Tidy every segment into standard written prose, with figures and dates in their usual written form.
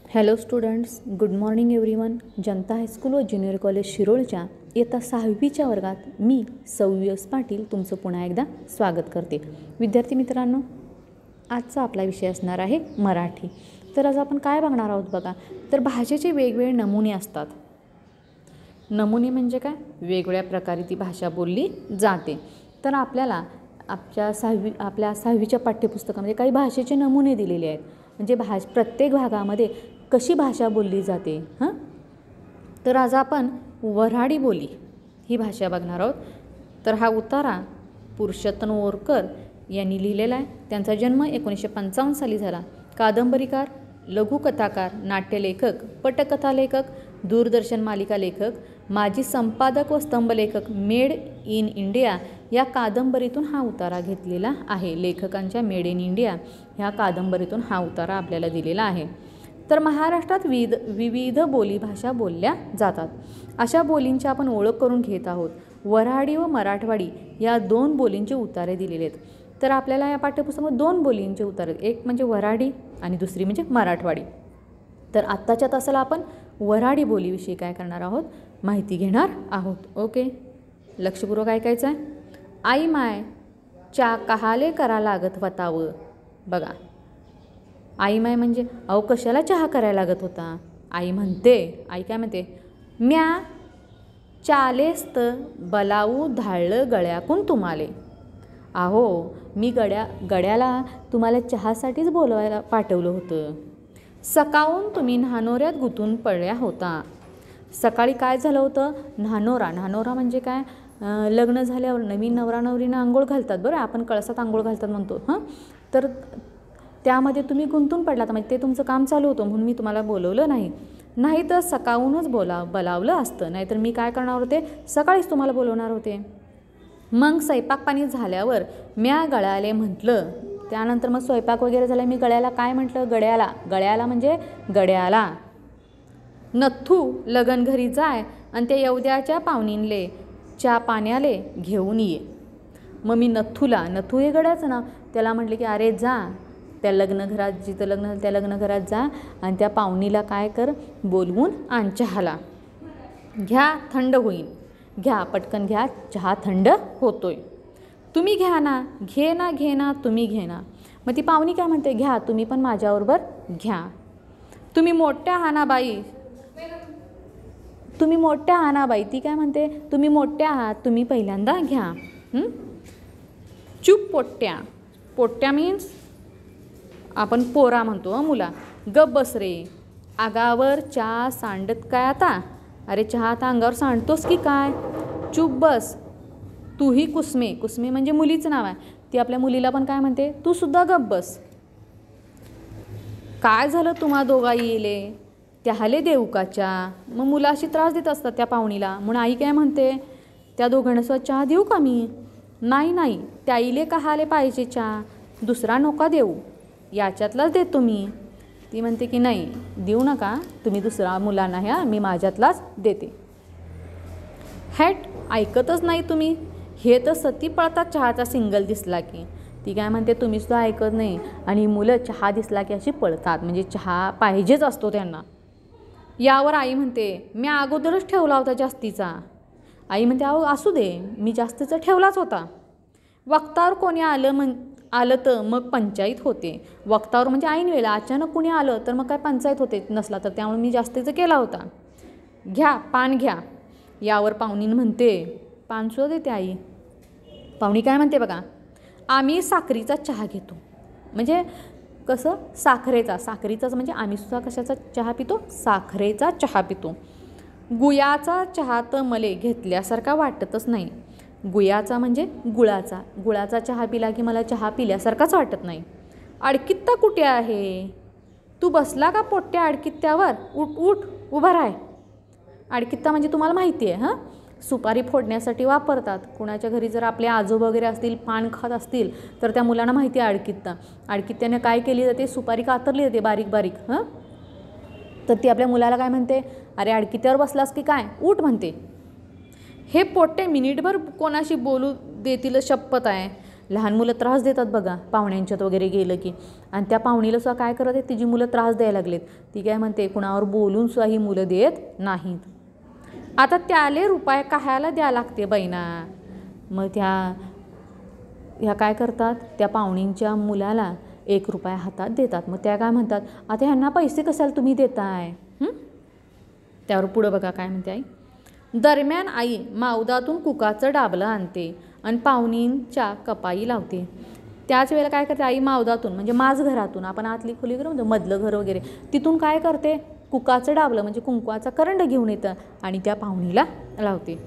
Hello students, good morning everyone. Janata high school व junior college शिरोळच्या इयत्ता 6वीच्या वर्गात मी सौ पाटील तुमचं पुन्हा एकदा स्वागत करते. विद्यार्थी मित्रांनो, आजचा आपला विषय असणार आहे मराठी. तर आज आपण काय बघणार आहोत बघा. तर भाषेचे वेगवेगळे नमुने असतात. नमुने म्हणजे काय? वेगवेगळ्या प्रकारे ती भाषा बोलली जाते. तर आपल्याला आपल्या 6वीच्या पाठ्यपुस्तकामध्ये काही भाषेचे नमुने दिलेले आहेत. म्हणजे प्रत्येक भागामध्ये कशी भाषा बोलली जाते. तर आज आपण वऱ्हाडी बोली ही भाषा बघणार आहोत. तर हा उतारा पुरुषोत्तम ओरकर यांनी लिहिलेला आहे. त्यांचा जन्म 1955 साली झाला. कादंबरीकार, लघुकथाकार, नाट्यलेखक, पटकथा लेखक, दूरदर्शन मालिका लेखक, माजी संपादक व स्तंभलेखक. मेड इन इंडिया या कादंबरीतून हा उतारा घेतलेला आहे. लेखकांच्या मेड इन इंडिया ह्या कादंबरीतून हा उतारा आपल्याला दिलेला आहे. तर महाराष्ट्रात विविध बोलीभाषा बोलल्या जातात. अशा बोलींची आपण ओळख करून घेत आहोत. वऱ्हाडी व मराठवाडी या 2 बोलींचे उतारे दिलेले आहेत. तर आपल्याला या पाठ्यपुस्तकामध्ये 2 बोलींचे उतारे, एक म्हणजे वऱ्हाडी आणि दुसरी म्हणजे मराठवाडी. तर आत्ताच्या तासाला आपण वऱ्हाडी बोलीविषयी काय करणार आहोत, माहिती घेणार आहोत. ओके, लक्षपूर्वक ऐकायचं आहे. आई माय चा कहाले करा लागत वतावं. बघा, आई माय म्हणजे अहो कशाला चहा करायला लागत होता. आई म्हणते, आई काय म्हणते, म्या चालेस्त बलावू धाळलं गळ्याकून तुम्हाले. अहो मी गड्याला तुम्हाला चहासाठीच बोलवायला पाठवलं होतं. सकाळून तुम्ही न्हानोऱ्यात गुंतून पडल्या होता. सकाळी काय झालं होतं, न्हानोरा म्हणजे काय, लग्न झाल्यावर नवीन नवरा नवरीनं आंघोळ घालतात बरं, आपण कळसात आंघोळ घालतात म्हणतो. तर त्यामध्ये तुम्ही गुंतून पडलात, म्हणजे ते तुमचं काम चालू होतं म्हणून मी तुम्हाला बोलवलं नाही तर सकाळूनच बोलावलं असतं. नाहीतर मी काय करणार होते, सकाळीच तुम्हाला बोलवणार होते. मग स्वयंपाक पाणी झाल्यावर म्या गळ्याले म्हटलं. त्यानंतर मग स्वयंपाक वगैरे झाला, मी गळ्याला काय म्हटलं, गळ्याला म्हणजे गड्याला, नथू लगन घरी जाय आणि त्या येवद्याच्या पाहुणींले चा पाण्याले घेऊन ये. मग मी नथू हे गड्याचं नाव, त्याला म्हटलं की अरे जा त्या लग्नघरात, जिथं लग्न झालं त्या लग्नघरात जा आणि त्या पाहुणीला काय कर, बोलवून आण चहाला. घ्या, थंड होईन. घ्या, पटकन घ्या, चहा थंड होतोय. तुम्ही घ्या ना, घे ना तुम्ही घे ना. मग ती पाहुणी काय म्हणते, घ्या तुम्ही पण माझ्याबरोबर घ्या. तुम्ही मोठ्या हानाबाई, ती काय म्हणते, तुम्ही मोठ्या आहात, तुम्ही पहिल्यांदा घ्या. चूप पोट्ट्या मीन्स आपण पोरा म्हणतो मुला. गप बस रे, आगावर चहा सांडत काय आता. अरे चहा आता अंगावर सांडतोस की काय. चूप बस. तूही कुसमे म्हणजे मुलीचं नाव आहे. ती आपल्या मुलीला पण काय म्हणते, तू सुद्धा गप बस. काय झालं तुम्हा दोघा येले, त्याहाले देऊ का चहा. मग मुलं अशी त्रास देत असतात त्या पाहुणीला. म्हणून आई काय म्हणते, त्या दोघांना सुद्धा चहा देऊ का मी. नाही त्याईले कहाले पाहिजे चहा, दुसरा नका देऊ, याच्यातलाच देतो मी. ती म्हणते की नाही देऊ नका, तुम्ही दुसरा मुलांना ह्या, मी माझ्यातलाच देते. हॅट, ऐकतच नाही तुम्ही. हे तर सती पळतात चहाचा सिंगल दिसला की. ती काय म्हणते, तुम्ही सुद्धा ऐकत नाही आणि मुलं चहा दिसला की अशी पळतात, म्हणजे चहा पाहिजेच असतो त्यांना. यावर आई म्हणते, मी अगोदरच ठेवला होता जास्तीचा. आई म्हणते, अहो असू दे, मी जास्तीचा ठेवलाच होता. वक्तावर कोणी आलं तर मग पंचायत होते. वक्तावर म्हणजे ऐन वेळेला अचानक कोणी आलं तर मग काय पंचायत होते नसला तर, त्यामुळे मी जास्तीचा केला होता. घ्या, पान घ्या. यावर पाहुणीन म्हणते, पानसुद्धा देते आई. पाहुणी काय म्हणते बघा, आम्ही साखरीचा चहा घेतो. म्हणजे कसं, साखरेचाच म्हणजे आम्ही सुद्धा कशाचा चहा पितो, साखरेचा चहा पितो. गुयाचा चहा तर मले घेतल्यासारखा वाटतच नाही. गुयाचा म्हणजे गुळाचा चहा पिला की मला चहा पिल्यासारखाच वाटत नाही. अडकित्ता कुठे आहे, तू बसला का पोट्ट्या अडकित्त्यावर, उठ उभा राह. अडकित्ता म्हणजे तुम्हाला माहिती आहे, सुपारी फोडण्यासाठी वापरतात. कुणाच्या घरी जर आपले आजोबा वगैरे असतील, पान खात असतील तर त्या मुलांना माहिती आहे अडकित्त्याने काय केली जाते, सुपारी कातरली जाते बारीक. तर ती आपल्या मुलाला काय म्हणते, अरे अडकित्त्यावर बसलास की काय, उठ म्हणते. हे पोट्टे मिनिटभर कोणाशी बोलू देतील शपथ आहे. लहान मुलं त्रास देतात बघा पाहुण्यांच्यात वगैरे गेलं की, आणि त्या पाहुणीला सुद्धा काय करत आहेत, तिची मुलं त्रास द्यायला लागलेत. ती काय म्हणते, कुणावर बोलून सुद्धा ही मुलं देत नाहीत. आता त्याले रुपये काहायला द्या लागते बैना. मग ह्या काय करतात, त्या पाहुणींच्या मुलाला 1 रुपया हातात देतात. मग त्या काय म्हणतात, आता ह्यांना पैसे कशाला तुम्ही देताय. त्यावर पुढं बघा काय म्हणते आई. दरम्यान आई मावदातून कुकाचं डाबलं आणते आणि पाहुणींच्या कपाई लावते. त्याच वेळेला काय करते आई, मावदातून म्हणजे माझ घरातून, आपण आतली खोली घर म्हणतो मधलं घर वगैरे, तिथून काय करते, कुकाचं डाबलं म्हणजे कुंकवाचा करंड घेऊन येतं आणि त्या पाहुणीला लावते.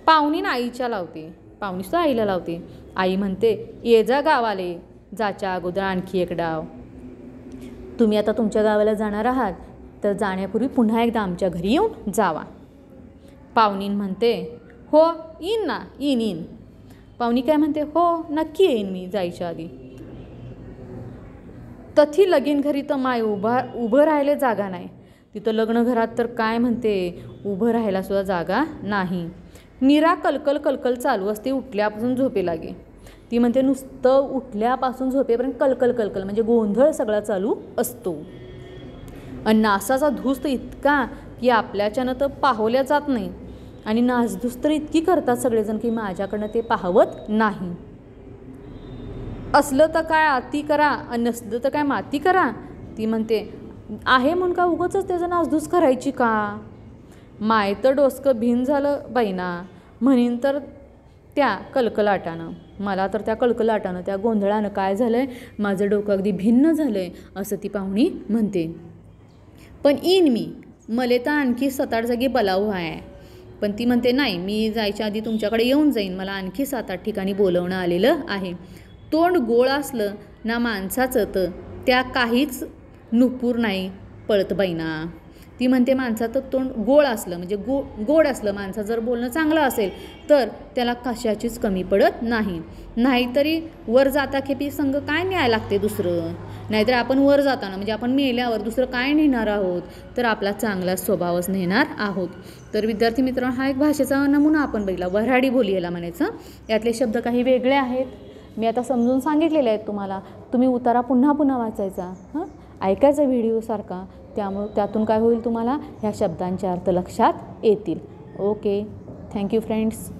पाहुणीनं आईच्या लावते, पाहुणीसुद्धा आईला लावते. आई म्हणते, ये जा गावाले जाच्या अगोदर आणखी एक डाव. तुम्ही आता तुमच्या गावाला जाणार आहात तर जाण्यापूर्वी पुन्हा एकदा आमच्या घरी येऊन जावा. पाहुणीन म्हणते, हो येईन ना, येईन. पाहुणी काय म्हणते, हो नक्की येईन मी जायच्या आधी. तथी लगीन घरी तर माय उभं राहायला जागा नाही. तिथं लग्न घरात तर काय म्हणते, उभं राहायला सुद्धा जागा नाही. निरा कलकल कलकल चालू असते उठल्यापासून झोपेलागे. ती म्हणते नुसतं उठल्यापासून झोपेपर्यंत कलकल कलकल म्हणजे गोंधळ सगळा चालू असतो. आणि नासाचा धूस तर इतका की आपल्याच्यानं तर पाहवल्या जात नाही, आणि नासधूस तर इतकी करतात सगळेजण की माझ्याकडनं ते पाहवत नाही. असलं तर काय आती करा आणि नसलं तर काय माती करा. ती म्हणते, आहे म्हणून का उगाचच त्याचं नासधूस करायची का. माय तर डोसकं भिन झालं बैना म्हणीन तर त्या कलकलाटानं. मला तर त्या कलकलाटानं, त्या गोंधळानं काय झालं आहे, माझं डोकं अगदी भिन्न झालं आहे असं ती पाहुणी म्हणते. पण येईन मी, मले तर आणखी 7-8 जागी बोलावू आहे. पण ती म्हणते, नाही मी जायच्या आधी तुमच्याकडे येऊन जाईन, मला आणखी 7-8 ठिकाणी बोलवणं आलेलं आहे. तोंड गोळ असलं ना माणसाचं तर त्या काहीच नुपूर नाही पळत बैना. ती म्हणते माणसाचं तोंड गोळ असलं म्हणजे गोड असलं, माणसाचं जर बोलणं चांगलं असेल तर त्याला कशाचीच कमी पडत नाही. नाहीतरी वर जाता खेपी संघ काय न्याय लागते दुसरं. नाहीतर आपण वर जाताना म्हणजे आपण मेल्यावर दुसरं काय नेणार आहोत, तर आपला चांगला स्वभावच नेणार आहोत. तर विद्यार्थी मित्रांनो, हा एक भाषेचा नमुना आपण बघितला, वऱ्हाडी बोली याला म्हणायचं. यातले शब्द काही वेगळे आहेत, मी आता समजून सांगितलेले आहेत तुम्हाला. तुम्ही उतारा पुन्हा पुन्हा वाचायचा, ऐकायचा व्हिडिओसारखा. त्यामुळे त्यातून काय होईल, तुम्हाला ह्या शब्दांचे अर्थ लक्षात येतील. Okay, thank you friends.